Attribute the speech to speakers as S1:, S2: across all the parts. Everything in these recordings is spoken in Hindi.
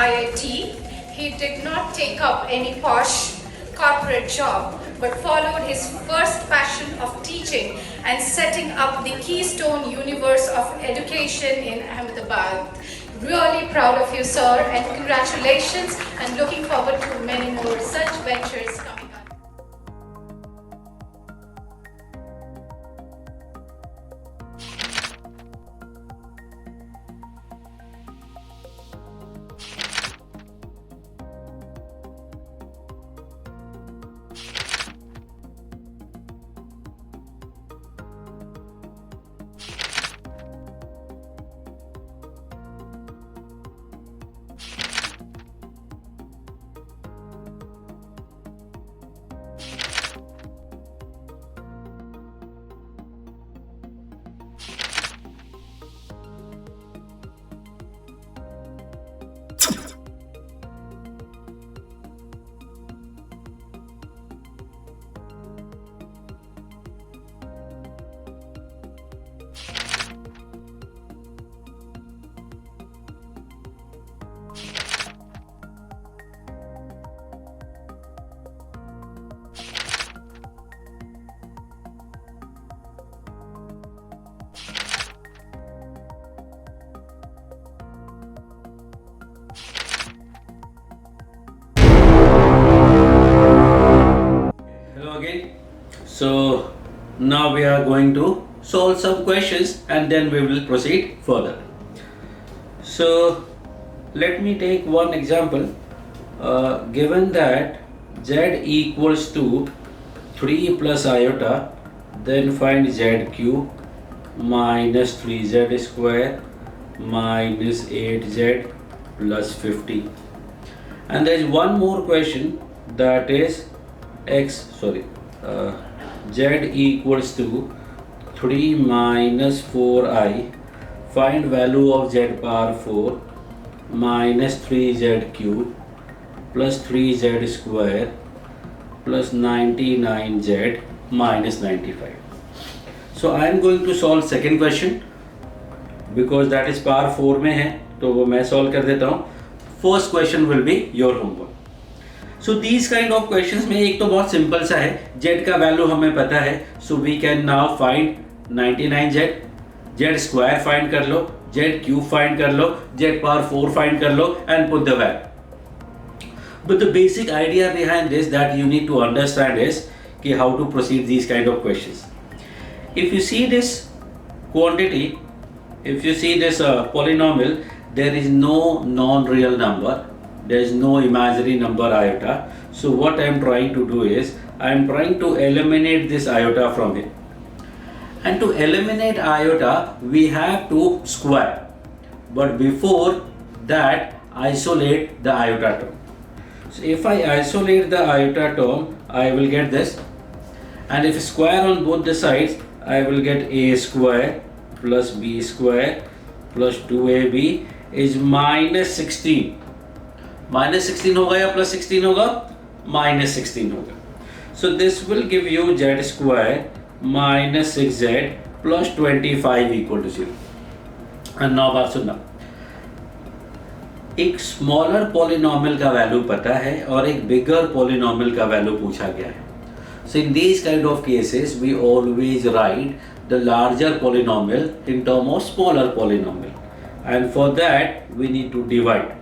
S1: IIT, he did not take up any posh corporate job, but followed his first passion of teaching and setting up the Keystone Universe of Education in Ahmedabad. Really proud of you, sir, and congratulations, and looking forward to many more such ventures coming up.
S2: So now we are going to solve some questions and then we will proceed further. So let me take one example. Given that z equals to 3 plus iota, then find zq minus 3z square minus 8z plus 50. And there is one more question, that is z equals to 3 minus 4i, find value of z power 4 minus 3z cube plus 3z square plus 99z minus 95. So I am going to solve second question because that is power 4 में है, तो वो मैं solve कर देता हूँ. First question will be your homework. So these kind of questions में एक तो बहुत सिंपल सा है, z का वैल्यू हमें पता है, so we can now find 99z, z square find कर लो, z cube find कर लो, z power 4 find कर लो and put the value. But the basic idea behind this that you need to understand is कि how to proceed these kind of questions. If you see this quantity, if you see this polynomial, there is no non-real number. There is no imaginary number iota. So what I am trying to do is I am trying to eliminate this iota from it. And to eliminate iota, we have to square. But before that, isolate the iota term. So if I isolate the iota term, I will get this. And if square on both the sides, I will get a square plus b square plus 2ab is minus 16. Minus 16 होगा या plus 16 होगा? Minus 16 होगा. So this will give you z square minus 6z plus 25 equal to 0. And now बात सुनना. एक स्मॉलर पॉलिनॉमियल का वैल्यू पता है और एक बिगर पॉलिनॉमियल का वैल्यू पूछा गया है. So in these kind of cases, we always write the larger polynomial in terms of smaller polynomial, and for that we need to divide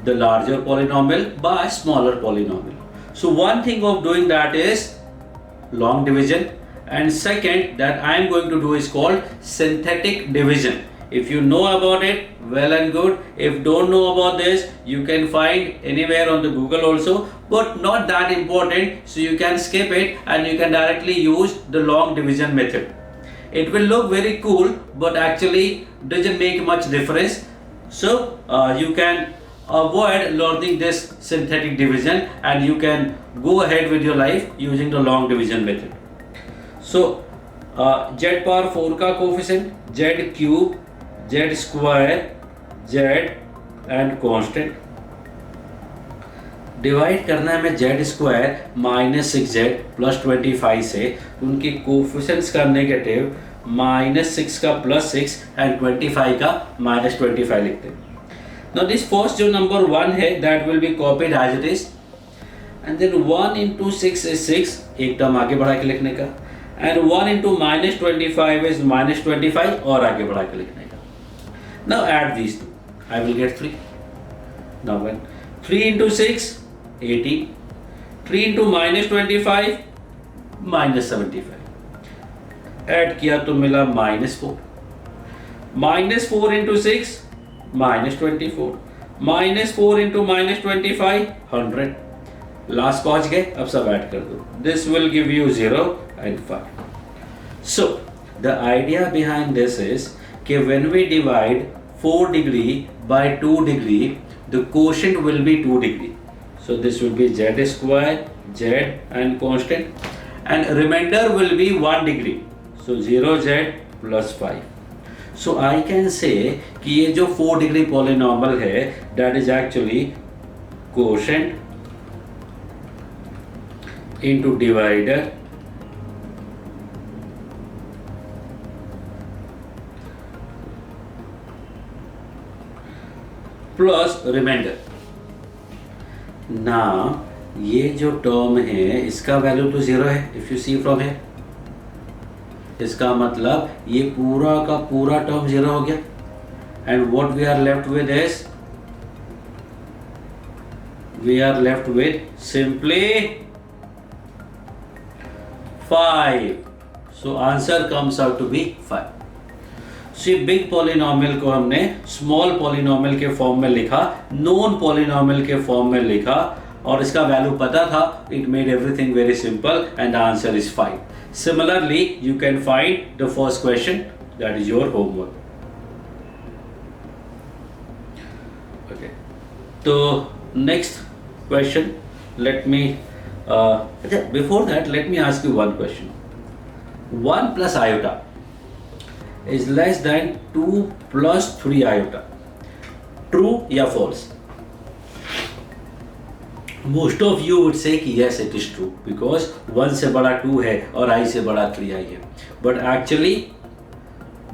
S2: the larger polynomial by smaller polynomial. So one thing of doing that is long division, and second that I am going to do is called synthetic division. If you know about it, well and good. If don't know about this, you can find anywhere on the Google also, but not that important, so you can skip it and you can directly use the long division method. It will look very cool, but actually doesn't make much difference. So you can avoid learning this synthetic division and you can go ahead with your life using the long division method. So z power 4 का coefficient, z cube, z square, z and constant. Divide करना है हमें z square minus 6z plus 25 से, उनके कोफिशिएंट्स का नेगेटिव माइनस 6 का प्लस 6 एंड 25 का माइनस 25 लिखते हैं. Now this first जो number 1 है that will be copied as it is, and then 1 into 6 is 6, एक टर्म आगे बढ़ा के लिखने का, and 1 into minus 25 is minus 25 और आगे बढ़ा के लिखने का. Now add these two, I will get 3. Now when 3 into 6 18, 3 into minus 25 minus 75, add किया तो मिला -4, -4 into 6 -24, -4 into -25 100. लास्ट पहुंच गए, अब सब ऐड कर दो. This will give you 0 and 5. So the idea behind this is कि when we divide 4 degree by 2 degree, the quotient will be 2 degree. So this will be z square, z and constant, and remainder will be 1 degree. So 0z plus 5. So I can say कि ये जो 4 degree polynomial है, that is actually quotient into divider plus remainder. Now ये जो टर्म है इसका वैल्यू तो 0 है, if you see from here. इसका मतलब ये पूरा का पूरा टर्म 0 हो गया. And what we are left with is, we are left with simply 5. So answer comes out to be 5. So ये बिग पॉलिनोमियल को हमने स्मॉल पॉलिनोमियल के फॉर्म में लिखा, नॉन पॉलिनोमियल के फॉर्म में लिखा, और इसका वैल्यू पता था. It made everything very simple and the answer is 5. Similarly, you can find the first question, that is your homework. Okay. So next question, let me before that let me ask you one question. 1 plus iota is less than 2 plus 3 iota. True या false? Most of you would say कि yes it is true because 1 से बड़ा 2 है और I से बड़ा 3i है. But actually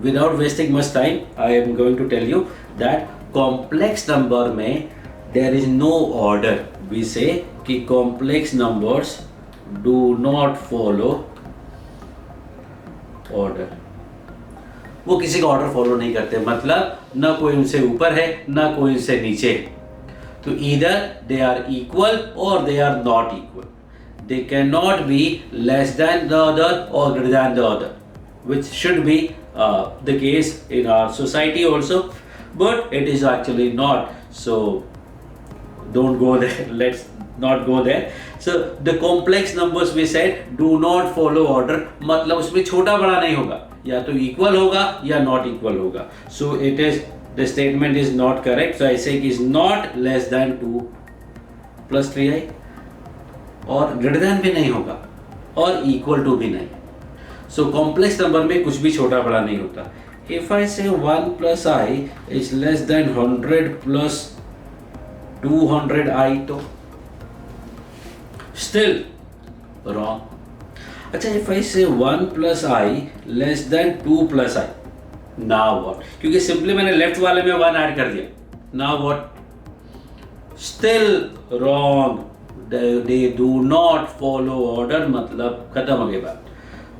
S2: without wasting much time I am going to tell you that complex number में there is no order. We say कि complex numbers do not follow order. वो किसी का ऑर्डर फॉलो नहीं करते, मतलब ना कोई उनसे ऊपर है ना कोई उनसे नीचे है. तो either they are equal or they are not equal. They cannot be less than the other or greater than the other, which should be the case in our society also, but it is actually not. So don't go there. Let's not go there. So the complex numbers we said do not follow order. मतलब उसमें छोटा बड़ा नहीं होगा, या तो equal होगा या not equal होगा. So it is, the statement is not correct. So I say is not less than 2 plus 3i, और greater than भी नहीं होगा और equal to भी नहीं. So complex number में कुछ भी छोटा बड़ा नहीं होता. If I say 1 plus i is less than 100 plus 200i, तो still wrong. अच्छा, if I say 1 plus i less than 2 plus i, now what? क्योंकि सिंपली मैंने लेफ्ट वाले में 1 ऐड कर दिया. Now what? Still wrong. They do not follow order. मतलब खत्म हो गई बात,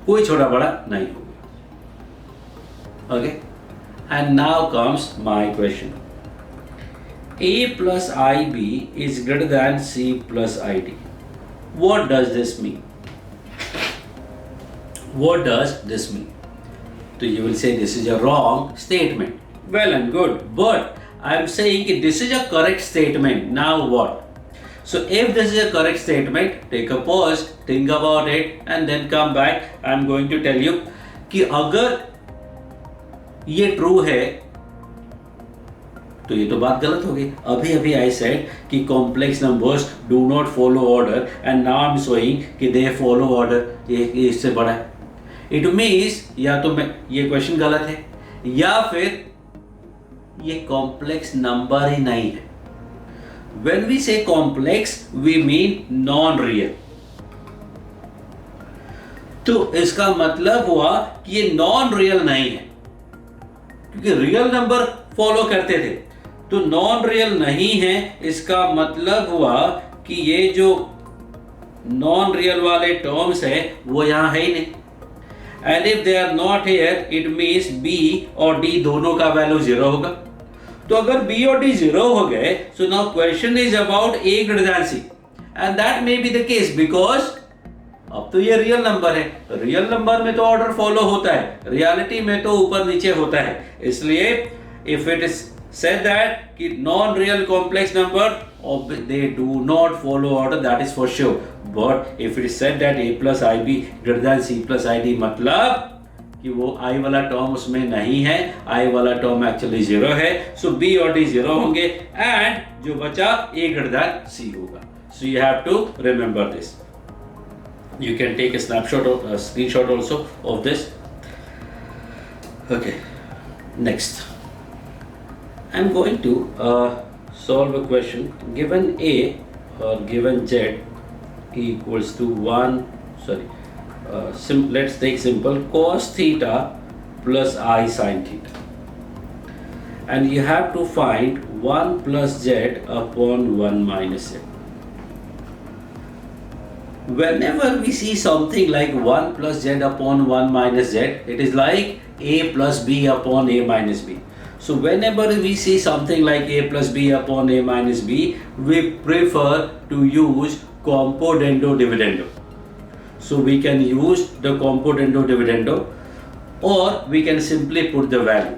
S2: कोई छोटा बड़ा नहीं होगा. Okay? And now comes my question. A plus IB is greater than C plus ID. What does this mean? What does this mean? So you will say this is a wrong statement. Well and good, but I am saying that this is a correct statement. Now what? So if this is a correct statement, take a pause, think about it, and then come back. I am going to tell you कि अगर ये true है तो ये तो बात गलत हो गई. अभी I said कि complex numbers do not follow order, and now I am showing कि they follow order. ये इससे बड़ा है. It means या तो मैं ये क्वेश्चन गलत है या फिर ये कॉम्प्लेक्स नंबर ही नहीं है. When we say complex, we mean non-real. तो इसका मतलब हुआ कि ये नॉन रियल नहीं है, क्योंकि रियल नंबर फॉलो करते थे. तो नॉन रियल नहीं है, इसका मतलब हुआ कि ये जो नॉन रियल वाले टर्म्स है वो यहाँ है ही नहीं। And if they are not here it means b और डी दोनों का वैल्यू 0 होगा। तो अगर बी और डी 0 हो गए, so now question is about a greater than c, and that may be the case because अब तो ये रियल नंबर है। रियल नंबर में तो ऑर्डर फॉलो होता है, रियलिटी में तो ऊपर नीचे होता है। इसलिए if it is said that कि non real complex number they do not follow order, that is for sure. But if it is said that a plus ib greater than c plus id, मतलब कि वो i वाला टर्म उसमें नहीं है, i वाला टर्म एक्चुअली 0 है, सो b और d 0 होंगे एंड जो बचा a greater than c होगा। So you have to remember this. You can take a snapshot or a screenshot also of this. Okay, next. I am going to solve a question. Given A or given Z equals to 1, let's take simple cos theta plus I sin theta. And you have to find 1 plus Z upon 1 minus Z. Whenever we see something like 1 plus Z upon 1 minus Z, it is like A plus B upon A minus B. So whenever we see something like a plus b upon a minus b, we prefer to use componendo dividendo. So we can use the componendo dividendo or we can simply put the value.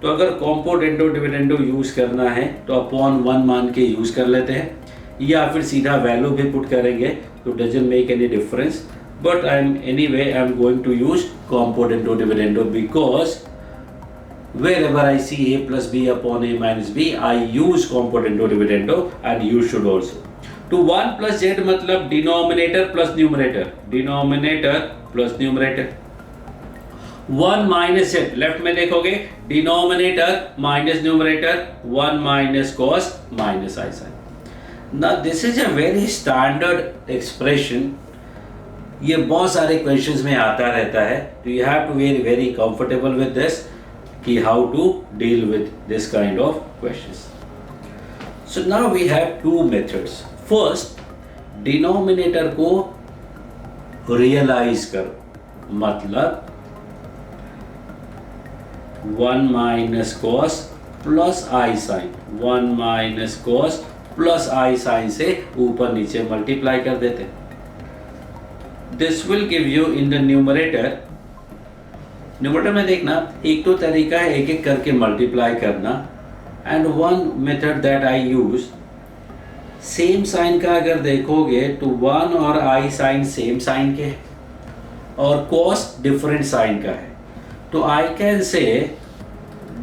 S2: तो अगर componendo dividendo यूज करना है तो अपॉन 1 मान के यूज कर लेते हैं, या फिर सीधा वैल्यू भी पुट करेंगे तो doesn't make any difference. But I'm going to use componendo dividendo because wherever I see a plus b upon a minus b, I use componendo dividendo, and you should also. To 1 plus z मतलब denominator plus numerator, denominator plus numerator. 1 minus z, left में देखोगे denominator minus numerator, 1 minus cos minus I sin. Now this is a very standard expression. ये बहुत सारे क्वेश्चंस में आता रहता है, तो you have to be very comfortable with this कि how to deal with this kind of questions. So now we have two methods. First, denominator को realize करो, मतलब 1 minus cos plus I sin, 1 minus cos plus I sin से ऊपर नीचे multiply कर देते हैं. This will give you in the numerator में देखना एक तो तरीका है एक एक करके मल्टीप्लाई करना, and one method that I use, same sign का अगर देखोगे तो 1 और आई साइन सेम साइन के और कॉस डिफरेंट साइन का है, तो I can say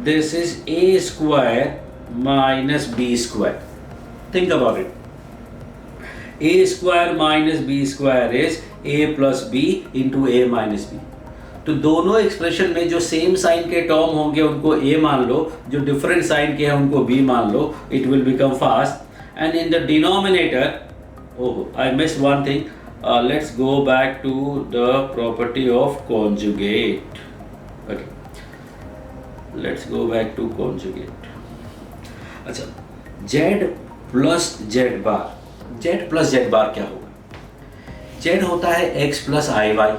S2: this is a square minus b square. Think about it. A square minus b square is a plus b into a minus b. तो दोनों एक्सप्रेशन में जो सेम साइन के टर्म होंगे उनको a मान लो, जो डिफरेंट साइन के हैं उनको b मान लो, it will become fast. And in the denominator, oh I miss one thing, let's go back to the property of conjugate. Okay, let's go back to conjugate. अच्छा, z plus z bar, z plus z bar क्या होगा? z होता है x प्लस आई वाई,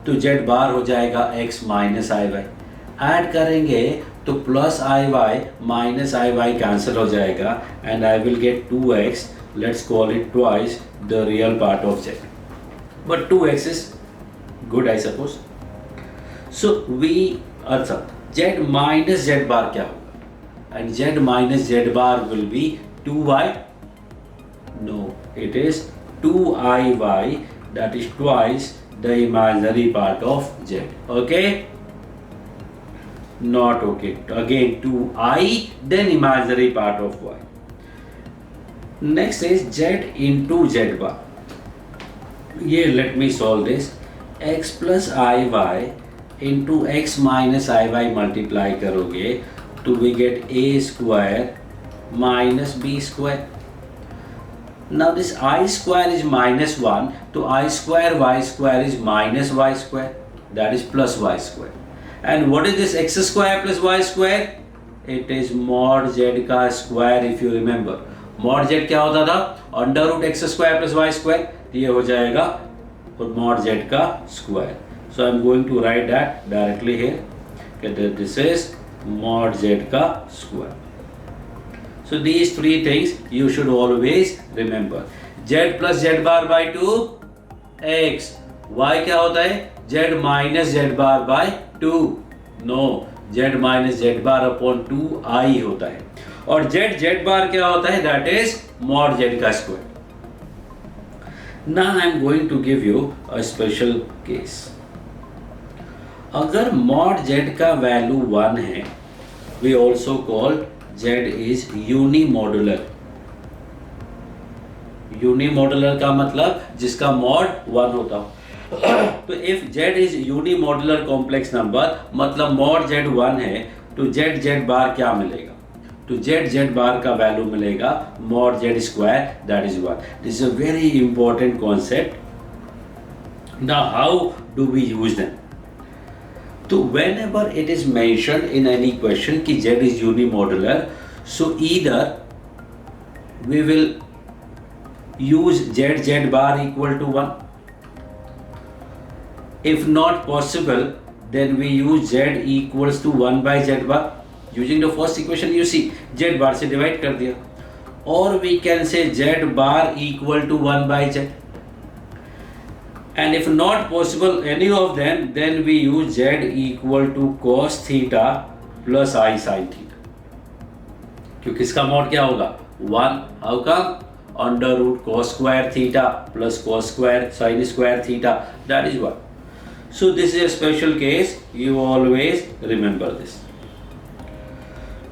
S2: तो z बार हो जाएगा x minus i y. Add करेंगे तो plus i y minus i y cancel हो जाएगा and I will get 2x. Let's call it twice the real part of z, but 2x is good I suppose. So we, अच्छा z माइनस z बार क्या होगा? And z minus z bar will be 2y. No, it is 2iy, that is twice the imaginary part of z. Okay, not okay. Again 2i, then imaginary part of y. Next is z into z bar. Yeah, let me solve this. x plus iy into x minus iy multiply करोगे तो we get a square minus b square. Now this I square is minus 1, so I square y square is minus y square, that is plus y square. And what is this x square plus y square? It is mod z का square. If you remember mod z क्या होता था, under root x square plus y square. ये हो जाएगा मॉड जेड का square. So I am going to write that directly here, this is mod z का square. So these three things you should always remember. Z plus z bar by 2 x. y क्या होता है, z minus z bar by 2. No, z minus z bar upon 2 I होता है. और z bar क्या होता है, that is mod z का square. Now I am going to give you a special case. अगर mod z का वैल्यू 1 है, we also call z is unimodular. Unimodular का मतलब जिसका mod 1 होता हो. तो if z is unimodular complex number मतलब mod z 1 है, तो z bar क्या मिलेगा, तो z bar का वैल्यू मिलेगा mod z square, that is 1. This is a very important concept. Now how do we use them? So whenever it is mentioned in any question कि z is unimodular, so either we will use z bar equal to 1. If not possible, then we use z equals to 1 by z bar. Using the first equation, you see z bar से divide कर दिया. Or we can say z bar equal to 1 by z. And if not possible any of them, then we use z equal to cos theta plus I sin theta. क्योंकि इसका मॉड क्या होगा, 1. How come? Under root cos square theta plus cos square sin square theta, that is 1. So this is a special case, you always remember this.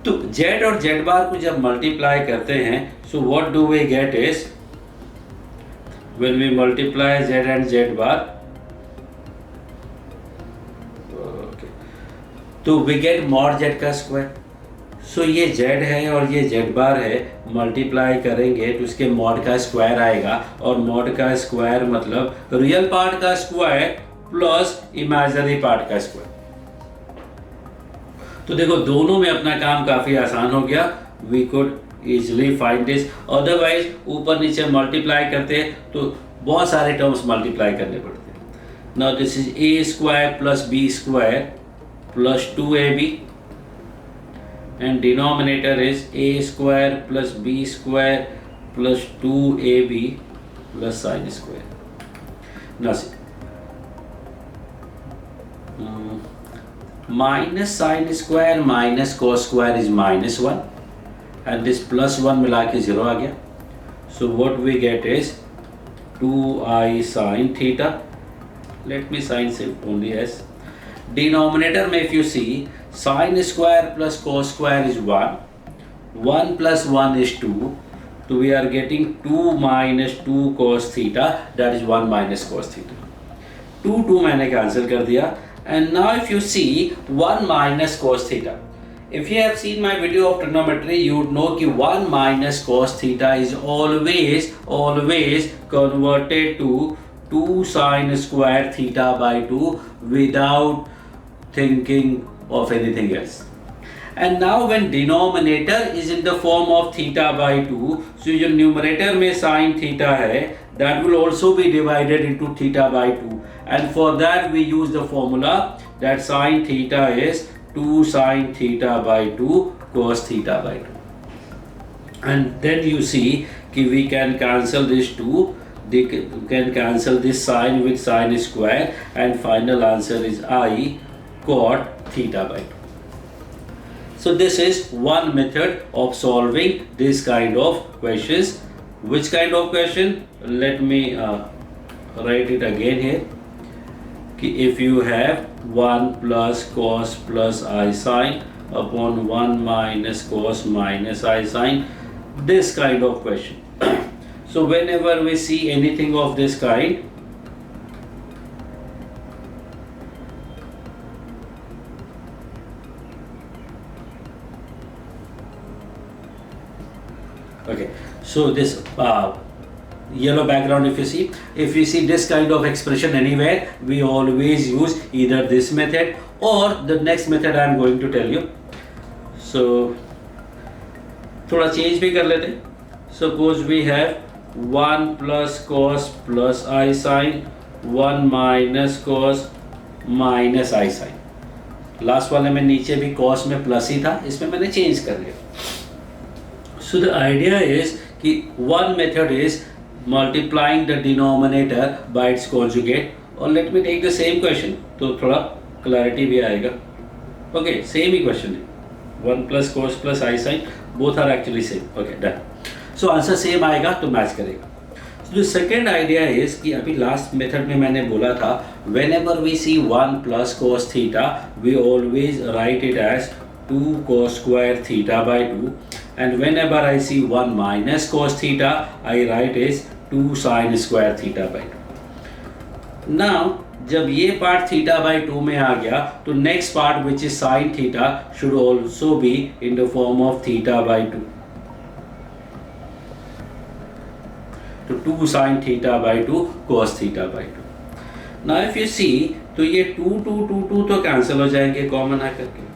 S2: तो z और z bar को जब मल्टीप्लाई करते हैं, so what do we get is, when we multiply z and z bar, okay, तो we get mod z का स्क्वायर. सो ये z है और ये z bar है, मल्टीप्लाई करेंगे तो इसके mod का स्क्वायर आएगा. और mod का स्क्वायर मतलब रियल पार्ट का स्क्वायर प्लस इमेजिनरी पार्ट का स्क्वायर. तो देखो दोनों में अपना काम काफी आसान हो गया. We could easily find this. Otherwise ऊपर नीचे मल्टीप्लाई करते हैं तो बहुत सारे टर्म्स मल्टीप्लाई करने पड़ते हैं. Now this is a square plus b square plus 2ab and denominator is a square plus b square plus 2ab plus sin square. Now see, minus sin square minus cos square is minus 1. And this plus 1 मिला के 0 आ गया. So what we get is 2i sin theta. Let me sign only as. Denominator में if you see, sin square plus cos square is 1. 1 plus 1 is 2. So we are getting 2 minus 2 cos theta, that is 1 minus cos theta. 2 मैंने cancel कर दिया. And now if you see 1 minus cos theta. If you have seen my video of trigonometry, you would know कि 1 minus cos theta is always converted to 2 sin square theta by 2 without thinking of anything else. And now when denominator is in the form of theta by 2, so जो numerator में sin theta है, that will also be divided into theta by 2. And for that we use the formula that sin theta is 2 sin theta by 2 cos theta by 2. And then you see कि we can cancel this 2, we can cancel this sin with sin square, and final answer is I cot theta by 2. So this is one method of solving this kind of questions. Which kind of question? Let me write it again here. If you have 1 plus cos plus I sin upon 1 minus cos minus I sin, this kind of question. So whenever we see anything of this kind, okay, so this yellow background, if you see this kind of expression anywhere, we always use either this method or the next method I am going to tell you. सो थोड़ा चेंज भी कर लेते हैं। Suppose we have 1 plus cos plus I sine, 1 minus cos minus I sine. Last वाले में नीचे भी कॉस में प्लस ही था, इसमें मैंने चेंज कर लिया। सो द आइडिया इज कि one method is multiplying the denominator by its conjugate. और let me take the same question, तो थोड़ा क्लैरिटी भी आएगा। ओके, सेम ही क्वेश्चन है, 1 plus cos plus I sine, both are actually same. Okay, done. So answer same आएगा तो मैच करेगा। जो सेकेंड आइडिया इज कि अभी लास्ट मेथड में मैंने बोला था whenever we see 1 plus cos theta we always write it as 2 cos square theta by 2, and whenever I see 1 minus cos theta I write is 2 sin square theta by 2. Now जब ये पार्ट थीटा बाई 2 में आ गया तो next part which is sine theta should also be in the form of theta by 2. तो 2 sin theta by 2 cos theta by 2. Now if you see तो ये 2 2 2 2 तो कैंसिल हो जाएंगे कॉमन आकर के।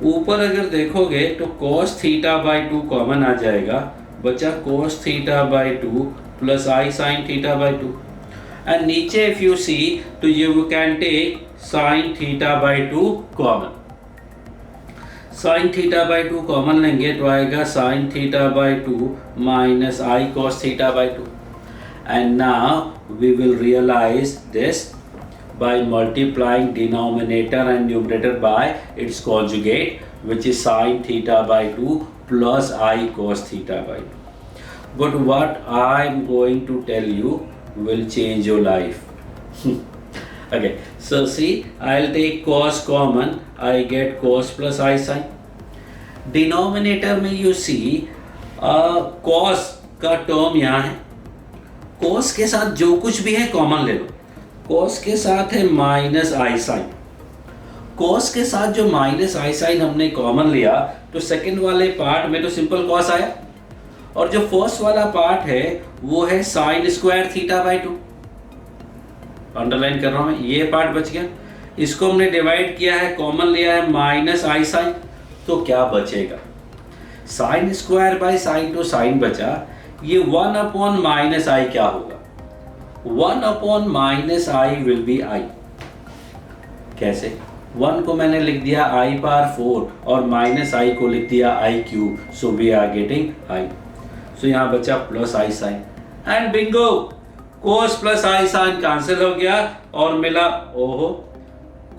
S2: ऊपर अगर देखोगे तो cos theta by 2 कॉमन आ जाएगा, बचा cos theta by 2 plus I sin theta by 2। And नीचे इफ यू सी तो you can take sin theta by 2 common. sin theta by 2 common लेंगे तो आएगा sin theta by 2 minus i cos theta by 2। And now we will realise this by multiplying denominator and numerator by its conjugate which is sin theta by 2 plus I cos theta by 2। But what I am going to tell you will change your life. Okay, so see, I'll take cos common, I get cos plus I sin. Denominator में you see cos का टर्म यहाँ है, cos के साथ जो कुछ भी है कॉमन ले लो। cos के साथ है माइनस आई साइन, cos के साथ जो माइनस आई साइन हमने कॉमन लिया तो सेकंड वाले पार्ट में तो सिंपल cos आया, और जो फर्स्ट वाला पार्ट है वो है sine square theta by 2। Underline कर रहा हूं मैं, ये पार्ट बच गया। इसको हमने डिवाइड किया है, कॉमन लिया है माइनस आई साइन, तो क्या बचेगा? साइन स्क्वायर बाई साइन तो साइन बचा, ये 1 अपॉन माइनस आई क्या होगा? 1 upon minus i will be i. कैसे? 1 को मैंने लिख दिया आई पावर 4 और माइनस आई को लिख दिया i cube, so we are getting i. So यहाँ बचा plus I sine and bingo, cos plus I sine cancel हो गया और मिला ओहो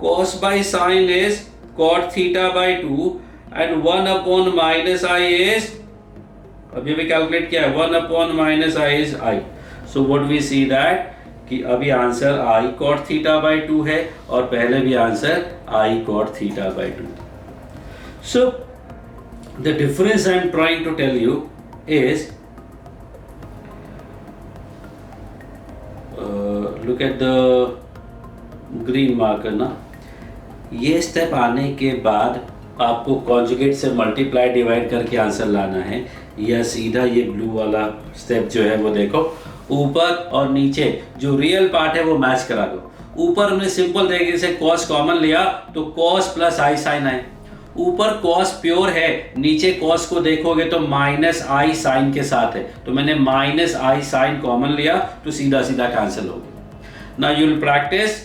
S2: cos by sine is cot theta by 2 and 1 upon minus i is, अभी भी कैलकुलेट किया है, 1 upon minus i is i. So what we see that कि अभी answer i cot theta by 2 है और पहले भी answer i cot theta by 2। So the difference I am trying to tell you is look at the green marker ना, ये स्टेप आने के बाद आपको कॉन्जुगेट से मल्टीप्लाई डिवाइड करके आंसर लाना है, या सीधा ये ब्लू वाला स्टेप जो है वो देखो, ऊपर और नीचे जो रियल पार्ट है वो मैच करा दो। ऊपर हमने सिंपल तरीके से cos कॉमन लिया तो cos प्लस आई साइन आए, ऊपर cos प्योर है, नीचे cos को देखोगे तो माइनस आई साइन के साथ है, तो मैंने माइनस आई साइन कॉमन लिया तो सीधा सीधा कैंसिल हो गया। Now you will practice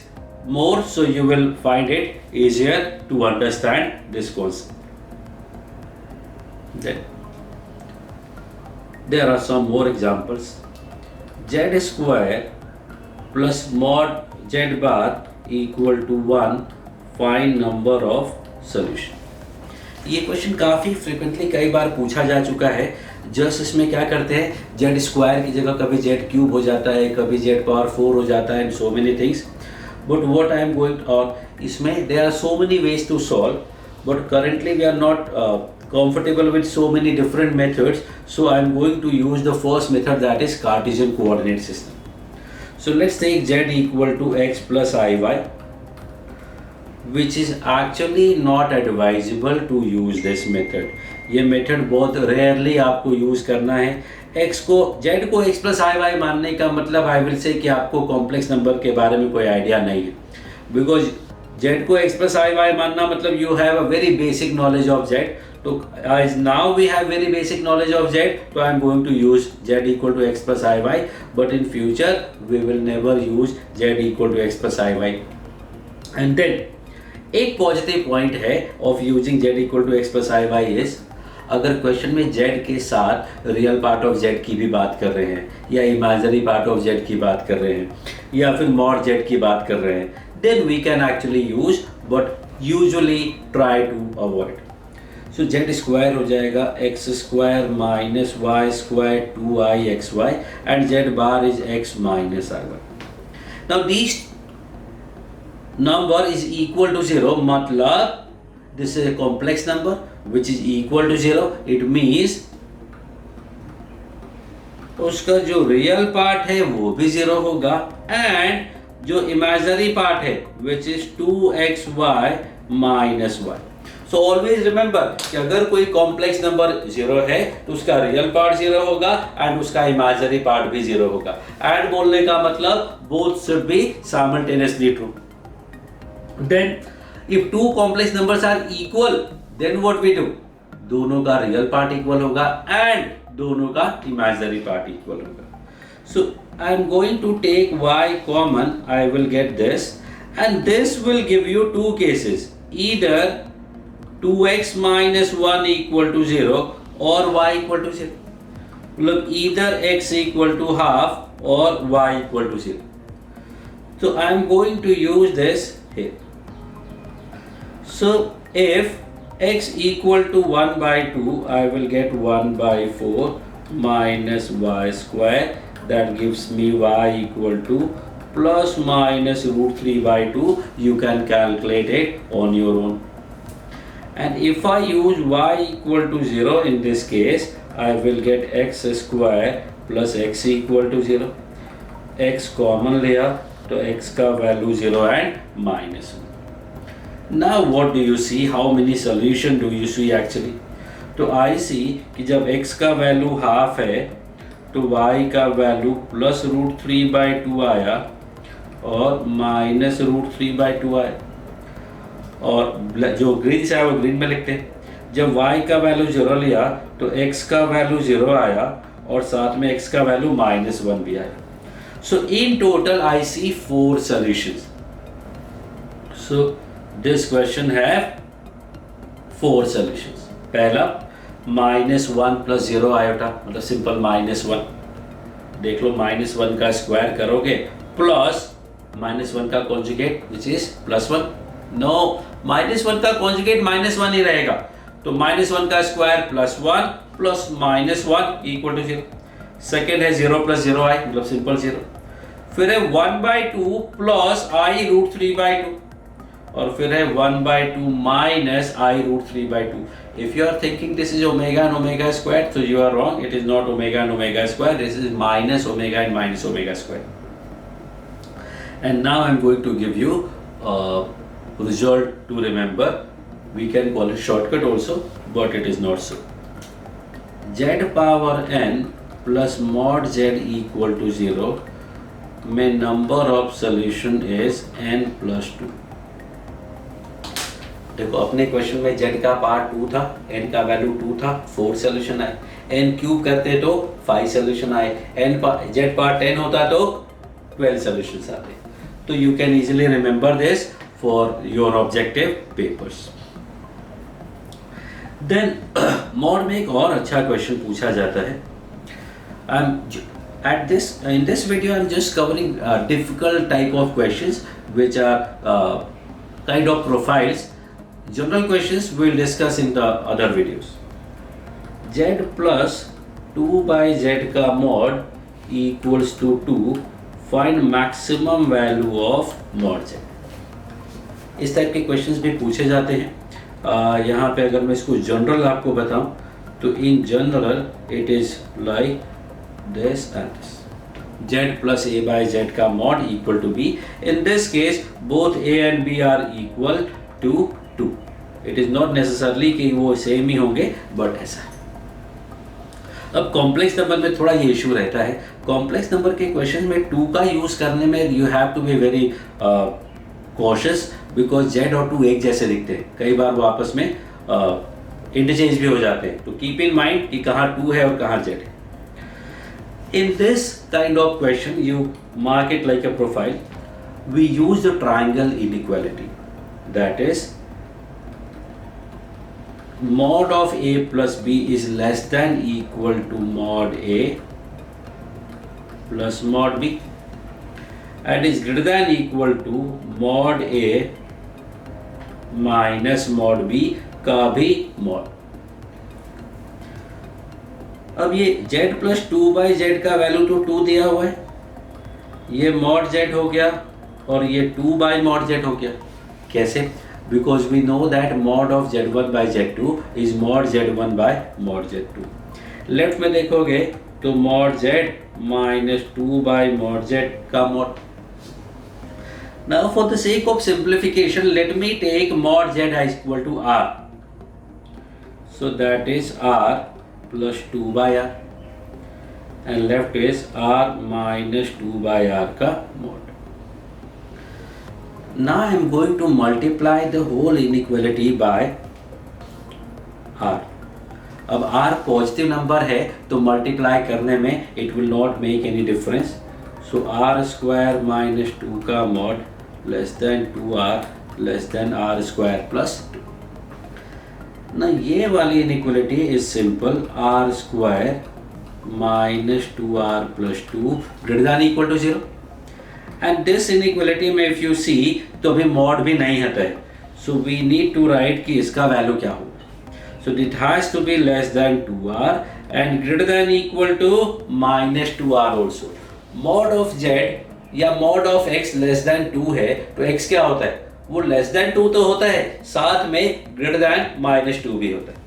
S2: more, so you will find it easier to understand this concept. Then there are some more examples. Z square plus mod Z bar equal to 1. Find number of solution. ये क्वेश्चन काफ़ी फ्रिक्वेंटली कई बार पूछा जा चुका है। जस्ट इसमें क्या करते हैं, जेड स्क्वायर की जगह कभी जेड क्यूब हो जाता है, कभी जेड पावर 4 हो जाता है, and so many things. But what I am going, और इसमें there are so many ways to solve, but currently we are not comfortable with so many different methods, so I am going to use the first method, that is Cartesian coordinate system. So let's take z equal to x plus iy, which is actually not advisable to use this method. ये मेथड बहुत रेयरली आपको यूज करना है। x को z को x प्लस आई वाई मानने का मतलब आई विल से कि आपको कॉम्प्लेक्स नंबर के बारे में कोई आइडिया नहीं है, बिकॉज Z को x plus I y मानना मतलब you have a very basic knowledge of Z. तो as now we have very basic knowledge of Z, so I am going to use Z equal to x plus I y. But in future we will never use Z equal to x plus I y. And then एक पॉजिटिव पॉइंट है of using Z equal to x plus I y is, अगर क्वेश्चन में Z के साथ रियल पार्ट ऑफ Z की भी बात कर रहे हैं या इमेजिनरी पार्ट ऑफ Z की बात कर रहे हैं या फिर मॉड Z की बात कर रहे हैं, then we can actually use but usually try to avoid. So Z square हो जाएगा x square minus y square 2ixy and Z bar is x minus iy. Now these number is equal to 0, मतलब this is a complex number which is equal to 0. It means उसका जो रियल पार्ट है वो भी 0 होगा एंड जो इमेजिनरी पार्ट है which is 2xy minus y. So always remember कि अगर कोई कॉम्प्लेक्स नंबर 0 है तो उसका रियल पार्ट 0 होगा एंड उसका इमेजिनरी पार्ट भी 0 होगा. एंड बोलने का मतलब both should be simultaneously true. Then if two complex numbers are equal, then what we do? दोनों का रियल पार्ट इक्वल होगा एंड दोनों का इमेजिनरी पार्ट इक्वल होगा. So I am going to take y common. I will get this, and this will give you two cases. Either 2x minus 1 equal to 0 or y equal to 0. मतलब either x equal to half or y equal to 0. So I am going to use this here. So if x equal to 1 by 2, I will get 1 by 4 minus y square. That gives me y equal to plus minus root 3 by 2. You can calculate it on your own. And if I use y equal to 0 in this case, I will get x square plus x equal to 0. x common लिया तो x का value 0 and minus 1. Now what do you see? How many solution do you see actually? तो I see कि जब x का value half है तो y का value plus root 3 by 2 आया और minus root 3 by 2 आया, और जो ग्रीन से आया वो ग्रीन में लिखते हैं. जब y का वैल्यू 0 लिया तो x का वैल्यू 0 आया और साथ में x का वैल्यू -1 भी आया. So in total I see 4 solutions. So this question have 4 solutions. पहला -1 + 0 आयोटा, मतलब सिंपल -1. देख लो -1 का स्क्वायर करोगे प्लस -1 का कॉन्जुगेट विच इज +1. नो, -1 का कॉन्जुगेट -1 ही रहेगा, तो -1 का square +1 plus -1 equal to 0. Second है 0 + 0 i, मतलब सिंपल 0. फिर है 1/2 प्लस i रूट 3/2 और फिर है 1/2 minus i root 3/2. If you are thinking this is omega and omega squared, so you are wrong. It is not omega and omega squared. This is minus omega and minus omega squared. And now I am going to give you a result to remember. We can call it shortcut also, but it is not so. Z power n plus mod z equal to 0 में number of solution is n plus 2. देखो अपने क्वेश्चन में z का पार्ट 2 था, n का वैल्यू 2 था, 4 सोल्यूशन आए. n क्यूब करते तो 5 सोल्यूशन आए. z पार्ट 10 होता तो 12 सोल्यूशंस आते. तो you can easily remember this for your objective papers. Then mod में एक और अच्छा क्वेश्चन पूछा जाता है. In this video I'm just covering difficult type of questions which are kind of profiles. General questions we'll discuss in the other videos. Z plus 2 by z का mod equals to 2. Find maximum value of mod z. इस टाइप के क्वेश्चंस भी पूछे जाते हैं. यहाँ पे अगर मैं इसको जनरल आपको बताऊं तो in general it is like this and this. z plus a by z का mod equal to b. In this case both a and b are equal to 2. It is not necessarily कि वो सेम ही होंगे, बट ऐसा. अब कॉम्प्लेक्स नंबर में थोड़ा ये इशू रहता है. कॉम्प्लेक्स नंबर के क्वेश्चन में 2 का यूज करने में you have to be very cautious because z और टू एक जैसे दिखते हैं, कई बार वो आपस में इंटरचेंज भी हो जाते हैं, तो कीप इन माइंड कि कहाँ टू है और कहाँ जेड है. In this kind of question, you mark it like a profile. We use the triangle inequality. That is, mod of A plus B is less than equal to mod A plus mod B, and is greater than equal to mod A minus mod B का भी mod. अब ये z plus two by Z का वैल्यू तो 2 दिया हुआ है, ये मॉड z हो गया और ये 2 बाई मॉड z हो गया. कैसे? Because we know that mod of z1 by z2 is mod z1 by mod z2. Left में देखोगे तो mod z minus 2 by mod z का mod. Now for the sake of simplification let me take mod z is equal to r. So that is r plus 2 by r and left is r minus 2 by r का mod. Now I am going to multiply the whole inequality by r. अब r पॉजिटिव नंबर है तो मल्टीप्लाई करने में it will not make any difference. So r square minus 2 का mod less than 2r less than r square plus 2. ना ये वाली inequality is simple, r square minus 2r plus 2 greater than equal to 0. And this inequality में इफ यू सी तो अभी मॉड भी नहीं आता है, so we need to write कि इसका वैल्यू क्या होगा. So it has to be less than 2r and greater than equal to minus 2r also. Mod of z या mod of x less than 2 है तो x क्या होता है, वो लेस देन 2 तो होता है, साथ में ग्रेटर देन माइनस 2 भी होता है.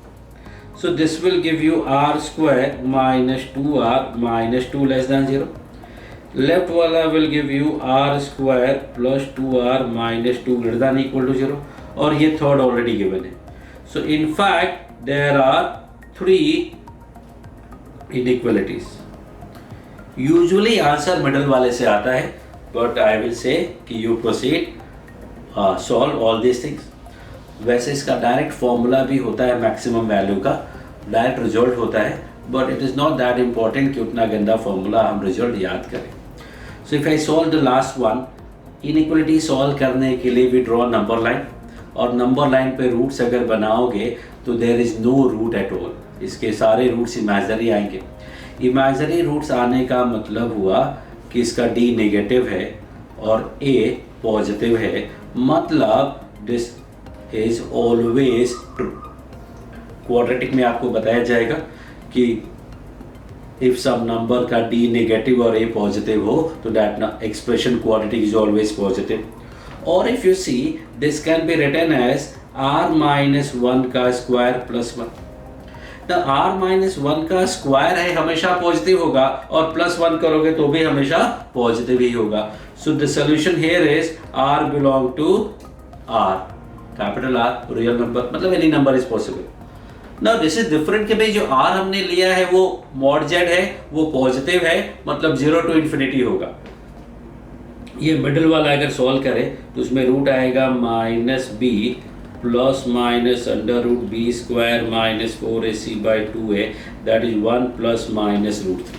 S2: So this will give you r square minus 2r minus 2 less than 0. Left वाला will give you r square plus 2r minus 2 greater than equal to 0 और ये थर्ड ऑलरेडी गिवन है. So in fact there are 3 inequalities. Usually answer middle वाले से आता है, बट आई विल से कि you proceed solve all this things. वैसे इसका डायरेक्ट फॉर्मूला भी होता है मैक्सिमम वैल्यू का, डायरेक्ट रिजल्ट होता है, but it is not that important कि उतना गंदा फॉर्मूला हम रिजल्ट याद करें. So if I solve the last one, inequality solve करने के लिए वी ड्रॉ नंबर लाइन, और नंबर लाइन पे रूट्स अगर बनाओगे तो there is no root at all. इसके सारे रूट्स इमेजिनरी आएंगे. इमेजिनरी रूट्स आने का मतलब हुआ कि इसका d नेगेटिव है और a पॉजिटिव है, मतलब this is always true. Quadratic में आपको बताया जाएगा कि इफ सम नंबर का d नेगेटिव और a पॉजिटिव हो तो that expression quadratic is always positive. और if you see this can be written as r minus 1 का square plus 1. The r minus 1 का स्क्वायर है हमेशा पॉजिटिव होगा और प्लस 1 करोगे तो भी हमेशा पॉजिटिव ही होगा. So the solution here is r belong to r, capital R, real number, मतलब any number is possible. Now this is different कि भाई जो r हमने लिया है वो मॉड z है, वो पॉजिटिव है, मतलब 0 टू इन्फिनिटी होगा. ये मिडिल वाला अगर सॉल्व करें तो उसमें रूट आएगा minus b plus minus under root b square minus 4ac by 2a, that is 1 plus minus root 3.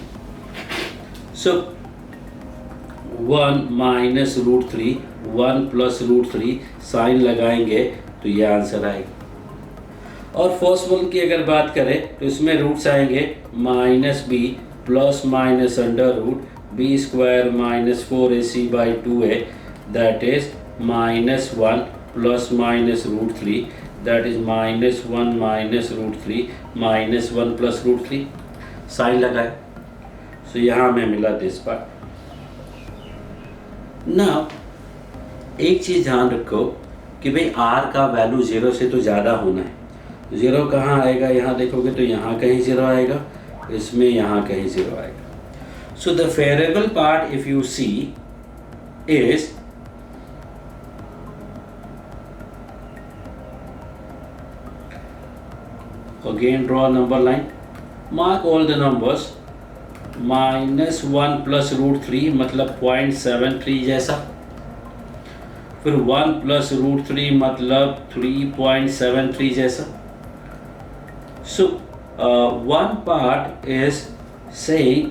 S2: So 1 minus root 3, 1 plus root 3, sign लगाएंगे तो ये आंसर आएगा. और फर्स्ट वन की अगर बात करें तो इसमें रूट्स आएंगे minus b plus minus under root b square minus 4ac by 2a, that is minus 1 plus minus root 3, that is minus 1 minus root 3 minus 1 plus root 3, sign लगाए. सो यहाँ हमें मिला दिस पार्ट. नाउ एक चीज़ ध्यान रखो कि भाई r का वैल्यू 0 से तो ज़्यादा होना है. 0 कहाँ आएगा, यहाँ देखोगे तो यहाँ कहीं 0 आएगा, इसमें यहाँ कहीं 0 आएगा. So the variable part if you see is again draw a number line, mark all the numbers. Minus 1 plus root 3 मतलब 0.73 जैसा, फिर 1 प्लस रूट 3 मतलब 3.73 जैसा. So one part is saying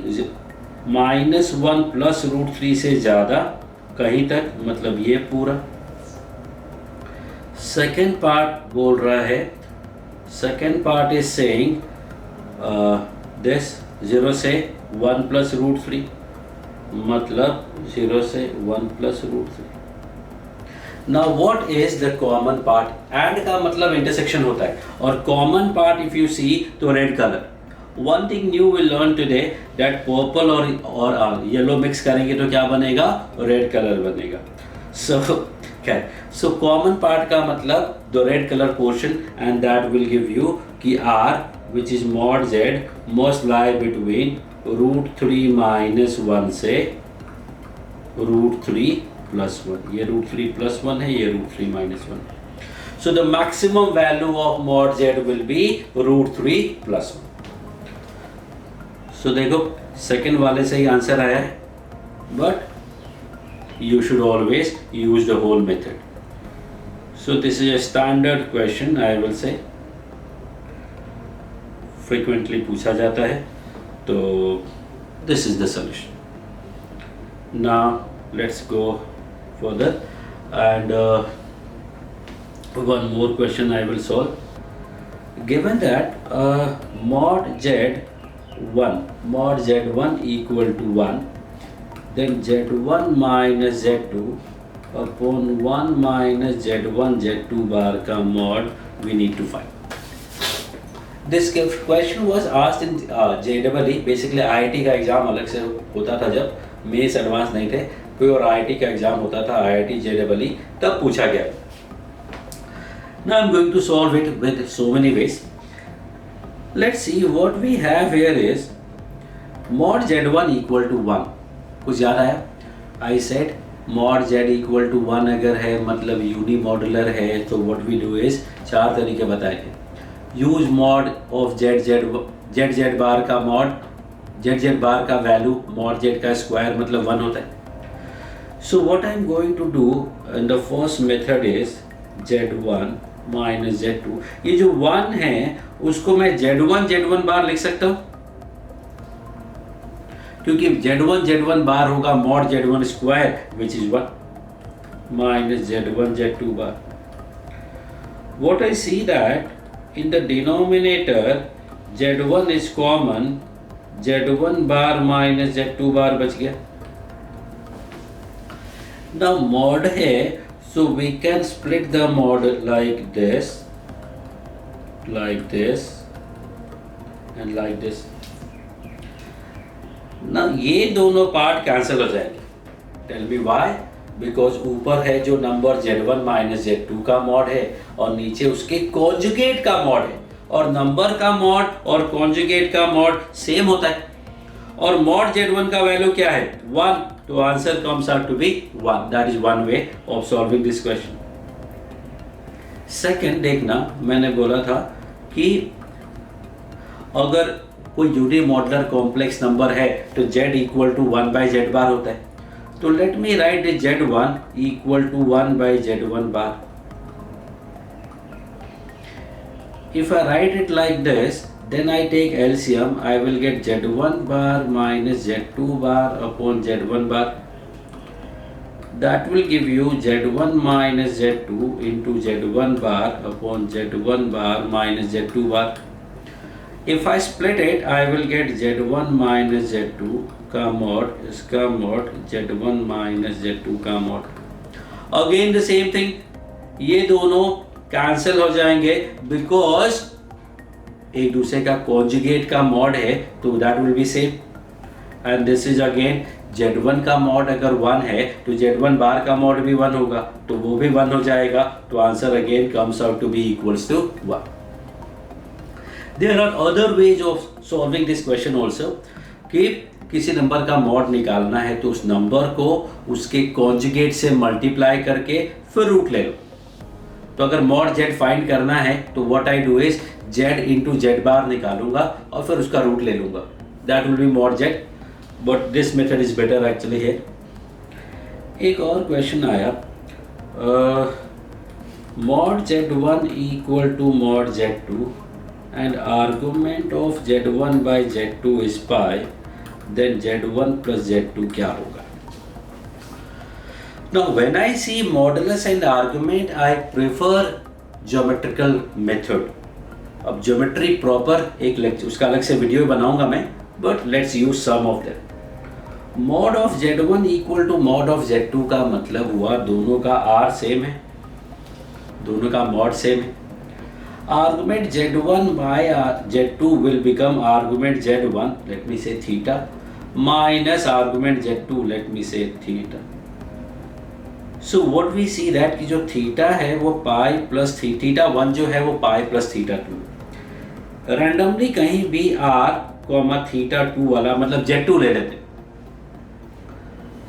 S2: -1 plus root 3 से ज़्यादा कहीं तक, मतलब ये पूरा. सेकेंड पार्ट बोल रहा है, second part is saying this 0 से 1 प्लस रूट 3 मतलब 0 से 1 plus root 3. Now what is the common part? And का मतलब इंटरसेक्शन होता है, और common part if you see तो red colour. One thing new will learn today that purple और येलो मिक्स करेंगे तो क्या बनेगा? रेड कलर बनेगा. सो कॉमन पार्ट का मतलब the red colour portion, and that will give you कि R which is mod Z must lie between root 3 minus 1 से रूट 3 प्लस 1. ये रूट 3 प्लस 1 है, ये root 3 minus 1. So the maximum value of mod Z will be root 3 plus 1. So देखो सेकेंड वाले से ही आंसर आया है, but you should always use the whole method. So this is a standard question, I will say, frequently पूछा जाता है, तो this is the solution. Now let's go further, and one more question I will solve. Given that mod Z1 equal to 1, then Z1 minus Z2 upon 1 minus Z1 Z2 bar का mod we need to find. This question was asked in JEE. Basically IIT का एग्ज़ाम अलग से होता था जब मेंस एडवांस नहीं थे, प्योर IIT का एग्ज़ाम होता था, IIT JEE, तब पूछा गया. Now I'm going to solve it with so many ways. Let's see what we have here is mod Z1 equal to 1. कुछ ज़्यादा है. I said mod Z equal to 1 अगर है मतलब यूनी मॉडुलर है, तो व्हाट वी डू इज 4 तरीके बताए थे. Use mod of Z bar का मॉड, Z बार का वैल्यू mod Z का स्क्वायर मतलब 1 होता है. So what I am going to do in the first method is Z1 minus Z2. ये जो 1 है उसको मैं Z1 बार लिख सकता हूँ, क्योंकि Z1 बार होगा mod Z1 square which is 1 minus Z2 bar. What I see that in the denominator Z1 is common, Z1 bar minus Z2 बार बच गया. Now mod है, so we can split the mod like this and like this. ना ये दोनों पार्ट कैंसिल हो जाएंगे. Tell me why? बिकॉज ऊपर है जो नंबर Z1 माइनस Z2 का मॉड है, और नीचे उसके कॉन्जुगेट का मॉड है, और नंबर का मॉड और कॉन्जुगेट का मॉड सेम होता है, और मॉड Z1 का वैल्यू क्या है? 1. तो answer comes out to be 1. That is one way of solving this question. Second देखना, मैंने बोला था कि अगर कोई यूनी मॉडुलर कॉम्प्लेक्स नंबर है तो Z equal to 1 by Z bar होता है. तो let me write Z1 equal to 1 by Z1 bar. If I write it like this, then I take LCM, I will get Z1 bar minus Z2 bar upon Z1 bar. That will give you Z1 minus Z2 into Z1 bar upon Z1 bar minus Z2 bar. If I split it, I will get Z1 minus Z2 का mod, इसका mod Z1 minus Z2 का mod. Again the same thing, ये दोनों कैंसिल हो जाएंगे बिकॉज एक दूसरे का कॉन्जुगेट का mod है, तो that will be same. And this is again Z1 का mod अगर 1 है तो Z1 बार का mod भी 1 होगा, तो वो भी 1 हो जाएगा. तो answer again comes out to be equals to 1. There are other ways of solving this question also, कि किसी नंबर का मॉड निकालना है तो उस नंबर को उसके कॉन्जुगेट से मल्टीप्लाई करके फिर रूट ले लो. तो अगर मॉड Z फाइंड करना है तो what I do is Z into Z बार निकालूंगा और फिर उसका रूट ले लूंगा. That will be mod Z, but this method is better actually है. एक और क्वेश्चन आया, mod z1 equal to mod z2 and argument of z1 by z2 is pi, then z1 plus z2 क्या होगा? Now when I see modulus and argument, I prefer geometrical method. अब ज्योमेट्री प्रॉपर एक लेक्चर, उसका अलग से वीडियो बनाऊंगा मैं, but let's use some of that. Mod of z1 equal to mod of z2 का मतलब हुआ दोनों का r सेम है, दोनों का मॉड सेम है. Argument z1 by z2 will become argument z1, let me say theta, minus argument z2, let me say theta. So what we see that कि जो थीटा है वो पाई प्लस थीटा 1 जो है वो पाई प्लस थीटा 2. रैंडमली कहीं भी r कॉमा थीटा 2 वाला, मतलब z2 ले लेते,